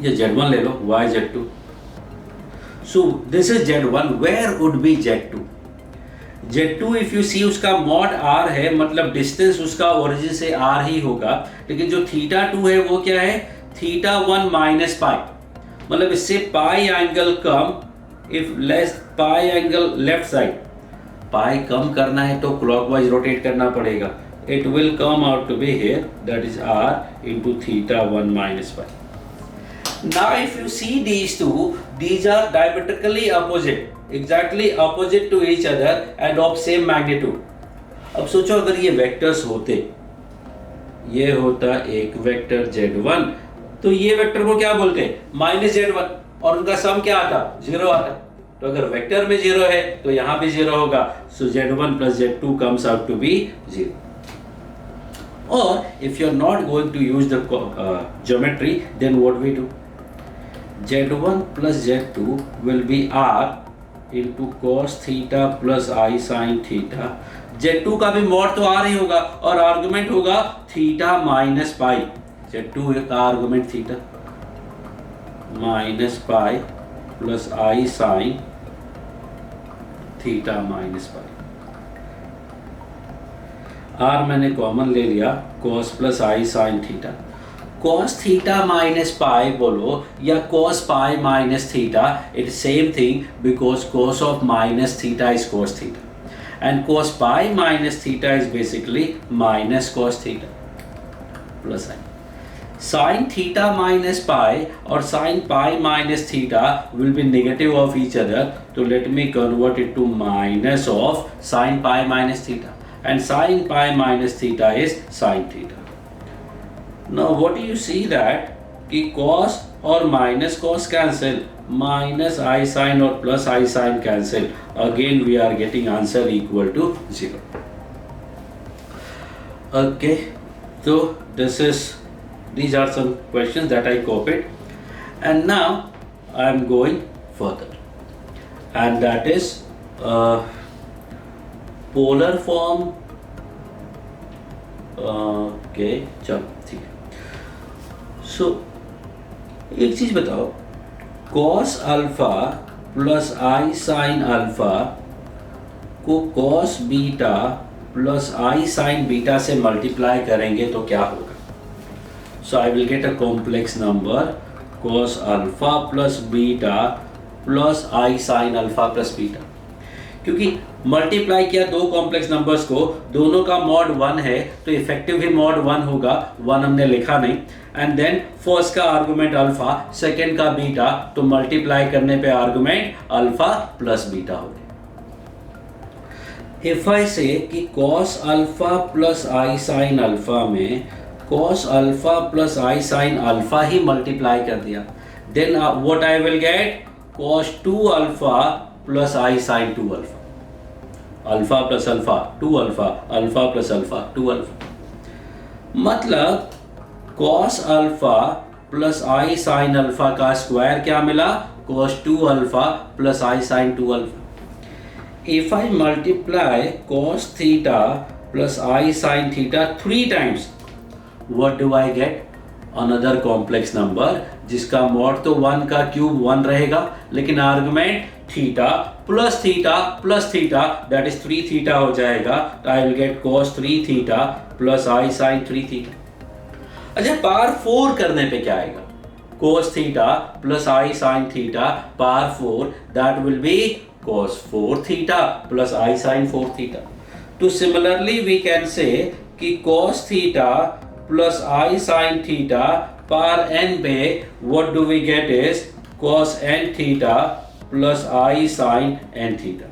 S2: ये z1 ले लो, y z2. So this is z1, where would be z2? z2 if you see उसका मॉड r है, मतलब डिस्टेंस उसका ओरिजिन से r ही होगा, लेकिन जो थीटा 2 है वो क्या है? थीटा 1 माइनस पाई, मतलब इससे पाई एंगल कम, if less pi angle left side, pi कम करना है तो क्लॉकवाइज रोटेट करना पड़ेगा. It will come out to be here, that is r into theta 1 minus pi. Now if you see these two, these are diametrically opposite, exactly opposite to each other and of same magnitude. अब सोचो अगर ये वेक्टर्स होते, ये होता एक वेक्टर z1, तो ये वेक्टर को क्या बोलते हैं? माइनस z1, और उनका सम क्या आता? 0 आता. तो अगर वेक्टर में 0 है तो यहाँ भी 0 होगा, so z1 plus z2 comes out to be 0. Or if you are not going to use the geometry, then what we do? z1 plus z2 will be r into cos theta plus I sin theta. z2 का भी मॉड तो r ही होगा और आर्गुमेंट होगा थीटा माइनस पाई. z2 का argument theta minus pi plus I sin theta minus pi. r मैंने कॉमन ले लिया, cos plus I sin theta. cos theta minus pi बोलो या cos pi minus theta, it same thing, because cos of minus theta is cos theta and cos pi minus theta is basically minus cos theta plus I. sin theta minus pi और sin pi minus theta will be negative of each other, तो let me convert it to minus of sin pi minus theta, and sin pi minus theta is sin theta. Now what do you see that कि cos और minus cos cancel, minus I sin और plus I sin cancel, again we are getting answer equal to 0. Okay, so these are some questions that I copied, and now I am going further, and that is polar form. Okay चलो ठीक है. सो एक चीज बताओ, कॉस अल्फा प्लस आई साइन अल्फा को कॉस बीटा प्लस आई साइन बीटा से मल्टीप्लाई करेंगे तो क्या होगा? So I will get a complex number cos alpha plus beta plus I sine alpha plus beta. क्योंकि मल्टीप्लाई किया दो कॉम्प्लेक्स नंबर्स को, दोनों का मॉड 1 है तो इफेक्टिव भी मॉड 1 होगा, 1 हमने लिखा नहीं. एंड देन फर्स्ट का आर्गुमेंट अल्फा, सेकंड का बीटा, तो मल्टीप्लाई करने पे आर्गुमेंट अल्फा प्लस बीटा हो गया. इफ आई से कि कॉस अल्फा प्लस आई साइन अल्फा में कॉस अल्फा प्लस आई साइन अल्फा ही मल्टीप्लाई कर दिया, then what I will get? Cos 2 alpha plus I sine 2 alpha. Alpha plus alpha 2 alpha, alpha plus alpha 2 alpha. मतलब कॉस अल्फा प्लस आई साइन अल्फा का स्क्वायर क्या मिला? Cos 2 alpha plus I sine 2 alpha. If I multiply cos theta plus I sine theta 3 times, what do I get? Another complex number जिसका मॉड तो 1 का क्यूब 1 रहेगा, लेकिन argument theta plus theta that is 3 theta हो जाएगा. तो I will get cos 3 theta plus I sine 3 theta. अच्छा, पावर 4 करने पे क्या आएगा? cos theta plus I sin theta power 4, that will be cos 4 theta plus I sin 4 theta. तो similarly we can say कि cos theta plus I sin theta power n पे what do we get is cos n theta plus I sin n theta.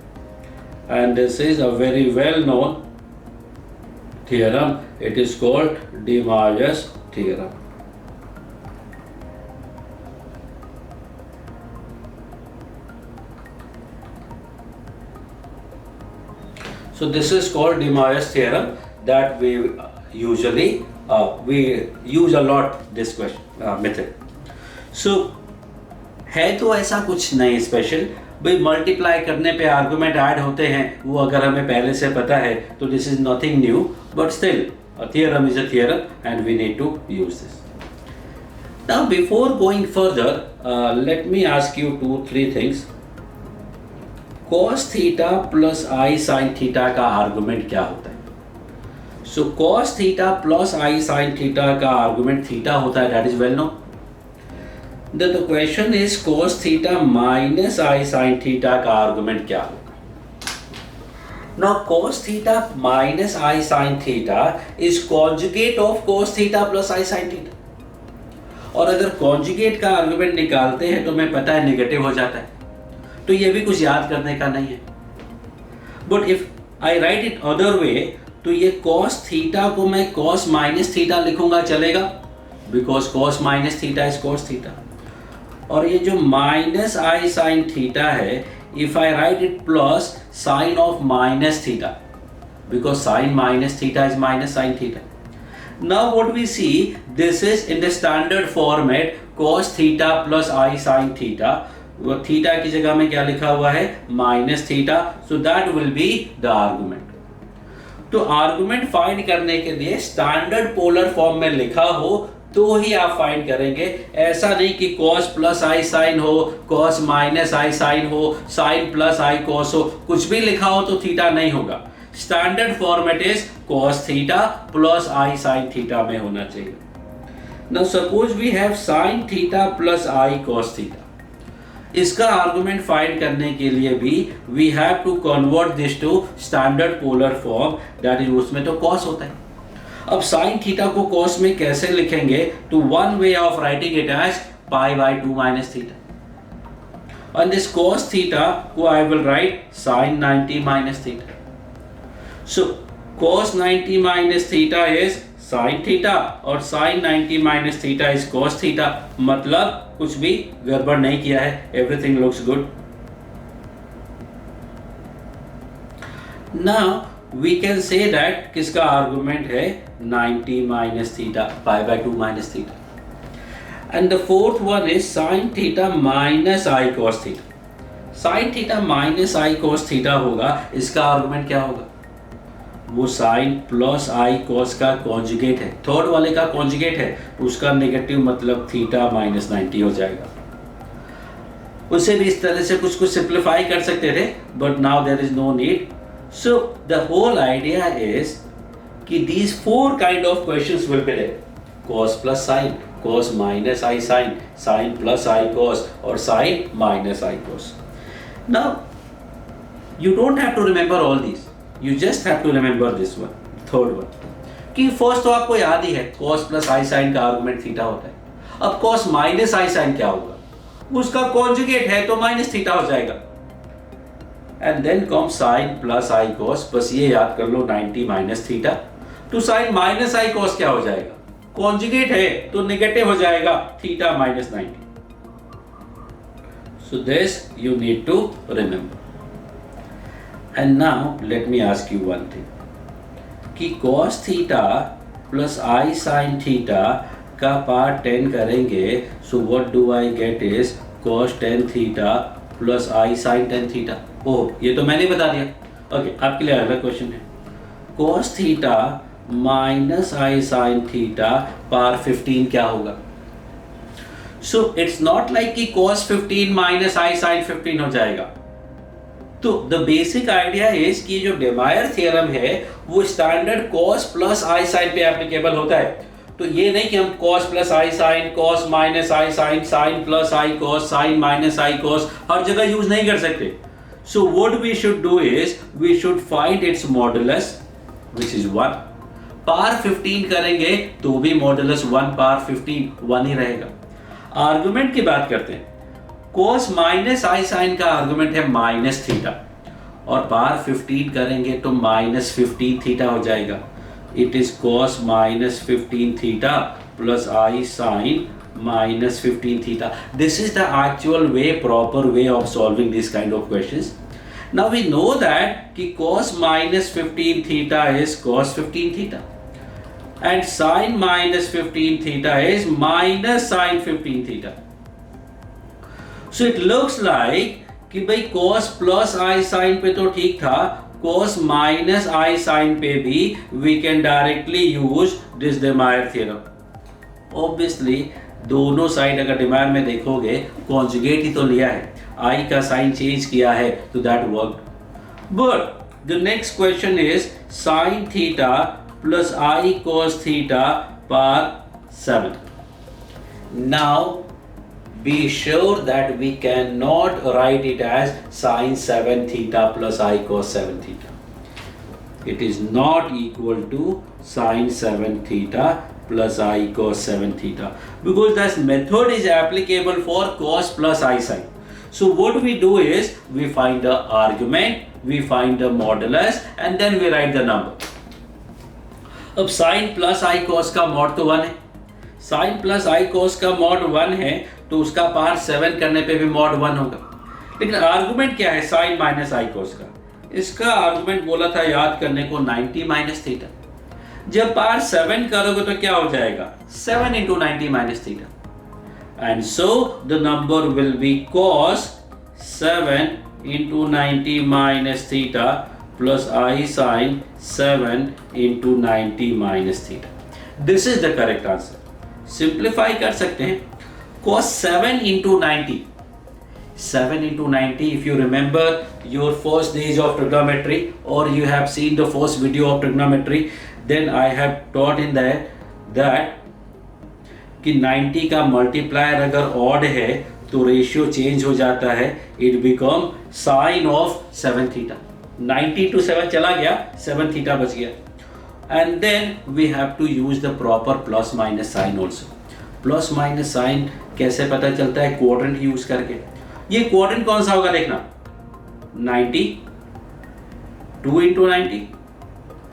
S2: And this is a very well known theorem. It is called De Moivre's theorem. So this is called De Moivre's theorem that we usually we use a lot this question method. So है तो ऐसा कुछ नहीं स्पेशल भाई, मल्टीप्लाई करने पे आर्गुमेंट ऐड होते हैं, वो अगर हमें पहले से पता है तो this is nothing new, but still a theorem is a theorem and we need to use this. Now before going further, let me ask you 2-3 things. cos theta plus I sin theta का आर्गुमेंट क्या होता है? So cos theta plus I sin theta का आर्गुमेंट थीटा होता है, that is well known. The question is cos theta minus I sin theta का आर्गुमेंट क्या होगा? Now cos theta minus I sin theta is conjugate of cos theta plus I sin theta. और अगर conjugate का आर्गुमेंट निकालते हैं तो हमें पता है नेगेटिव हो जाता है, तो ये भी कुछ याद करने का नहीं है. But if I write it other way, तो ये cos theta को मैं cos minus theta लिखूंगा, चलेगा? Because cos minus theta is cos theta. और ये जो minus I sin theta है, if I write it plus sin of minus theta, because sin minus theta is minus sin theta. Now what we see, this is in the standard format cos theta plus I sin theta. वो theta की जगह में क्या लिखा हुआ है? minus theta. So that will be the argument. तो आर्गुमेंट फाइंड करने के लिए स्टैंडर्ड पोलर फॉर्म में लिखा हो तो ही आप फाइंड करेंगे. ऐसा नहीं कि cos प्लस आई साइन हो, cos माइनस आई साइन हो, sin प्लस आई cos हो, कुछ भी लिखा हो तो थीटा नहीं होगा. Standard format is cos theta plus I sine theta में होना चाहिए. Now suppose we have sin theta plus I cos theta. इसका आर्गुमेंट फाइंड करने के लिए भी we have to convert this to standard polar form, that is उसमें तो cos होता है. अब sin थीटा को cos में कैसे लिखेंगे? तो one way of writing it as pi by 2 minus theta. और दिस cos थीटा को I will write sin 90 minus theta. So cos 90 minus theta is sin theta और sin 90 minus theta is cos theta. मतलब कुछ भी गड़बड़ नहीं किया है, everything looks good. Now we can say that किसका आर्गुमेंट है? 90 minus theta pi by 2 minus theta. And the fourth one is sin theta minus I cos theta. Sin theta minus I cos theta होगा, इसका आर्गुमेंट क्या होगा? वो sin प्लस I cos का कॉन्जुगेट है, थर्ड वाले का कॉन्जुगेट है, उसका नेगेटिव मतलब थीटा माइनस 90 हो जाएगा. उसे भी इस तरह से कुछ सिंप्लीफाई कर सकते थे, but now there is no need. So the whole idea is कि these 4 kind of questions will be there. Cos plus sin, cos minus I sin, sin plus I cos और sin minus I cos. Now you don't have to remember all these. You just have to remember this one, third one. कि first तो आपको याद ही है cos plus I sin का आर्गुमेंट थीटा होता है. अब cos minus I sin क्या होगा? उसका कॉन्जुगेट है तो माइनस थीटा हो जाएगा. And then comes sin plus I cos, बस ये याद कर लो 90 माइनस थीटा. तो sin माइनस I cos क्या हो जाएगा? कॉन्जुगेट है तो नेगेटिव हो जाएगा theta minus 90. So this you need to remember. And now let me ask you one thing. कि cos theta plus I sin theta का पार्ट 10 करेंगे, so what do I get is cos 10 theta plus I sin 10 theta. ओह, ये तो मैंने बता दिया. ओके, आपके लिए अगला क्वेश्चन है. cos थीटा माइनस आई साइन थीटा पावर 15 क्या होगा? सो इट्स नॉट लाइक कि cos 15 माइनस आई साइन 15 हो जाएगा. तो द बेसिक आइडिया इज कि जो डे मायर थ्योरम है वो स्टैंडर्ड cos प्लस आई साइन पे एप्लीकेबल होता है. तो ये नहीं कि हम cos plus I sign, cos minus I sign, sign plus I cos, sign minus i cos हर जगह यूज नहीं कर सकते. So what we should do is we should find its modulus which is 1. Power 15 करेंगे तो भी मॉडुलस 1 पावर 15 1 ही रहेगा. आर्गुमेंट की बात करते हैं. cos माइनस आई साइन का आर्गुमेंट है माइनस थीटा और पावर 15 करेंगे तो माइनस 15 थीटा हो जाएगा. It is cos minus 15 theta plus I sine minus 15 theta. This is the actual way, proper way of solving this kind of questions. Now we know that कि cos minus 15 theta is cos 15 theta and sin minus 15 theta is minus sin 15 theta. So it looks like कि भाई cos plus I sin पे तो ठीक था, cos minus I sin पे भी we can directly use this De Meyer theorem. Obviously दोनों साइड अगर डिमांड में देखोगे कॉन्जुगेट ही तो लिया है, आई का साइन चेंज किया है तो that work. But the next question is sine theta plus I cos theta power 7. Now be sure that we can not write it as sine 7 theta plus I cos 7 theta. It is not equal to sin 7 theta plus I cos 7 theta because that method is applicable for cos plus I sin. So what we do is we find the argument, we find the modulus and then we write the number. अब sin plus I cos का mod तो 1 है, sin plus I cos का mod 1 है तो उसका पावर 7 करने पे भी mod 1 होगा. लेकिन आर्गुमेंट क्या है sin minus I cos का? इसका आर्गुमेंट बोला था याद करने को 90 माइनस थीटा. जब पावर 7 करोगे तो क्या हो जाएगा 7 into 90 minus theta. And so the number will be cos 7 into 90 minus theta plus I sin 7 into 90 minus theta. This is the correct answer. Simplify कर सकते हैं. Cos 7 into 90. 7 into 90, if you remember your first days of trigonometry or you have seen the first video of trigonometry, then I have taught in that कि 90 का मल्टीप्लायर अगर ऑड है तो रेशियो चेंज हो जाता है, it become sine of 7 theta. 90 to 7 चला गया, 7 थीटा बच गया. And then we have to use the proper plus minus sign also. Plus minus sign कैसे पता चलता है? क्वाड्रेंट यूज करके. ये क्वाड्रेंट कौन सा होगा देखना, 90, 2 into 90,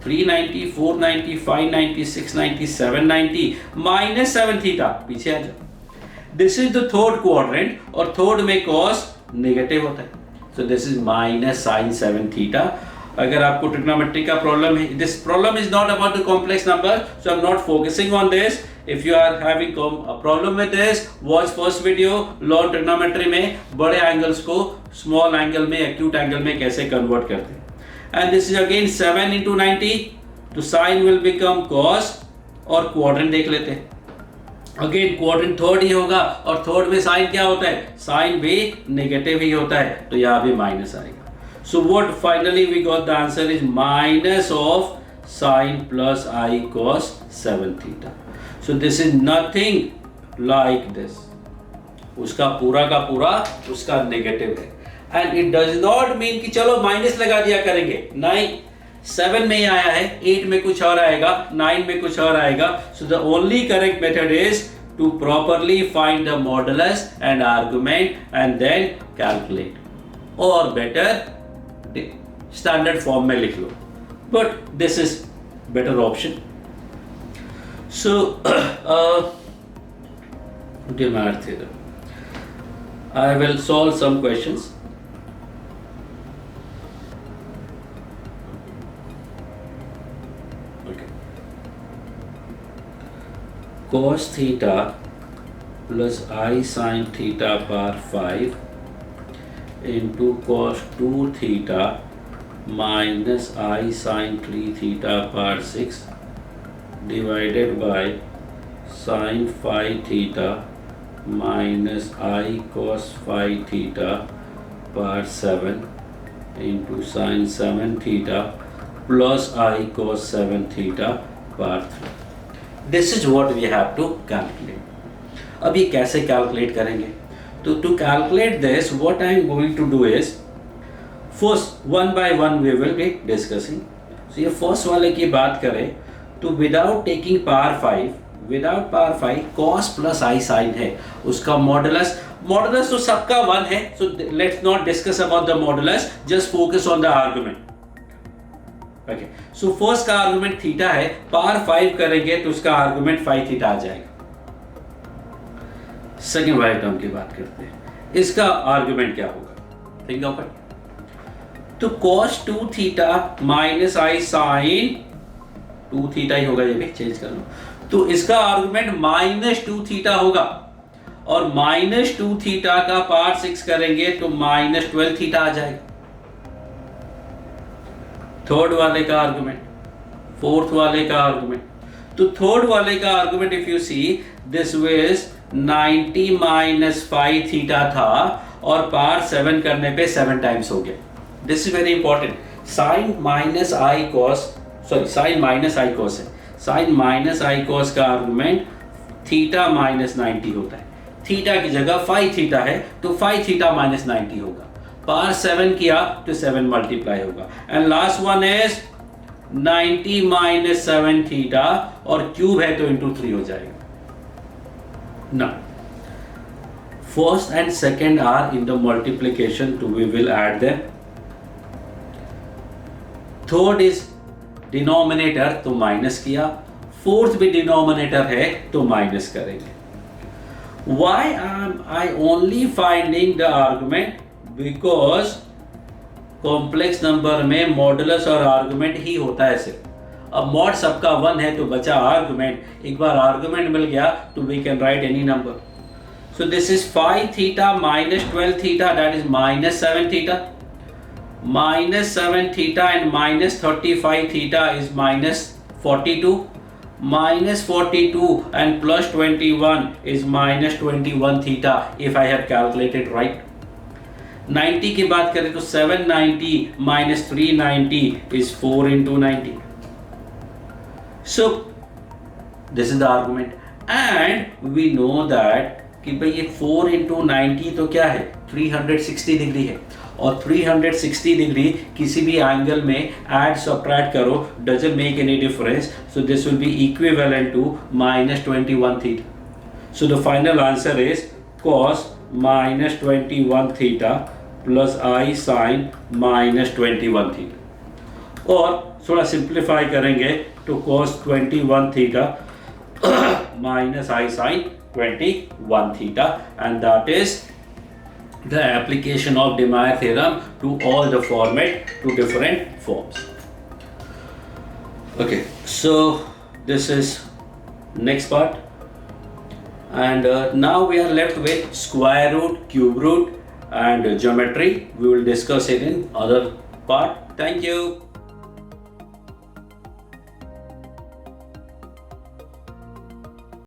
S2: 390, 490, 590, 690, 790 माइनस 7 थीटा. पीछे आ जाओ. This is the third quadrant और थर्ड में कॉस नेगेटिव होता है. So this is minus sine 7 theta. अगर आपको ट्रिग्नोमेट्री का प्रॉब्लम है, this problem is not about the complex number, so I am not focusing on this. If you are having a problem with this, watch first video. Learn trigonometry में बड़े angles को small angle में, acute angle में कैसे convert करते हैं. And this is again 7 into 90, तो sin will become cos और quadrant देख लेते हैं. Again quadrant थर्ड ही होगा और थर्ड में sin क्या होता है? sin भी नेगेटिव ही होता है, तो यहाँ भी माइनस आएगा. So what finally we got the answer is minus of sin plus I cos 7 theta. So this is nothing like this. उसका पूरा का पूरा उसका नेगेटिव है. And it does not mean कि चलो माइनस लगा दिया करेंगे. नहीं, 7 में ही आया है, 8 में कुछ और आएगा, 9 में कुछ और आएगा. So the only correct method is to properly find the modulus and argument and then calculate. Or better, standard form में लिख लो. But this is better option. So, De Meyer theorem. I will solve some questions. Okay. Cos theta plus I sin theta power 5 into cos 2 theta minus I sin 3 theta power 6 divided by sin phi theta minus I cos phi theta power 7 into sin 7 theta plus I cos 7 theta power 3. This is what we have to calculate. अब ये कैसे कैलकुलेट करेंगे? तो to calculate this what I am going to do is, first one by one we will be discussing. So ये फर्स्ट वाले की बात करें तो without taking power 5, without power 5 cos plus आई साइन है, उसका मॉडुलस, मॉडुलस तो सबका 1 है, so let's not discuss about the modulus, just focus on the argument. Okay, so first का आर्गुमेंट थीटा है, पावर 5 करेंगे तो उसका आर्गुमेंट 5 थीटा आ जाएगा। सेकेंड वाले टर्म की बात करते हैं, इसका आर्गुमेंट क्या होगा, थिंक ऑफ इट। तो cos 2 थीटा माइनस आई साइन 2 थीटा ही होगा, ये भी चेंज कर लो, तो इसका आर्गुमेंट माइनस 2 थीटा होगा, और माइनस 2 थीटा का पार्ट 6 करेंगे तो माइनस 12 थीटा आ जाएगा। थर्ड वाले का आर्गुमेंट, फोर्थ वाले का आर्गुमेंट, तो थर्ड वाले का argument if you see this was 90 minus 5 theta था, और पार्ट 7 करने पे 7 टाइम्स हो गया। This is very important, sine minus I cos, sorry sine minus I cos है, साइन माइनस आई कॉस का आर्गुमेंट थीटा माइनस 90 होता है, थीटा की जगह 5 थीटा है तो 5 थीटा माइनस 90 होगा, पावर 7 किया तो 7 मल्टीप्लाई होगा, and last one is 90 minus 7 theta, और क्यूब है तो इंटू 3 हो जाएगा। Now, first and second are in the multiplication, so we will add them. Third is denominator, तो माइनस किया, फोर्थ भी डिनोमिनेटर है तो माइनस करेंगे। Why am I only finding the argument? Because complex number में मॉडुलस और आर्गुमेंट ही होता है सिर्फ। अब मॉड सबका 1 है तो बचा आर्गुमेंट, एक बार आर्गुमेंट मिल गया तो we can write any number. So this is 5 theta minus 12 theta, that is minus 7 theta, minus 7 theta and minus 35 theta is minus 42, minus 42 and plus 21 is minus 21 theta if I have calculated right. 90 की बात करें तो 790 minus 390 is 4 into 90. So this is the argument and we know that कि भाई ये 4 into 90 तो क्या है 360 डिग्री है, और 360 डिग्री किसी भी एंगल में ऐड सब्ट्रैक्ट करो doesn't make any difference, so this will be equivalent to minus 21 theta. So the final answer is cos minus 21 theta plus I sine minus 21 theta, और थोड़ा सिंप्लीफाई करेंगे तो cos 21 theta minus I sin 21 theta, and that is the application of De Meyer theorem to all the format to different forms. Okay, so this is next part, and now we are left with square root, cube root and geometry. We will discuss it in other part. Thank you.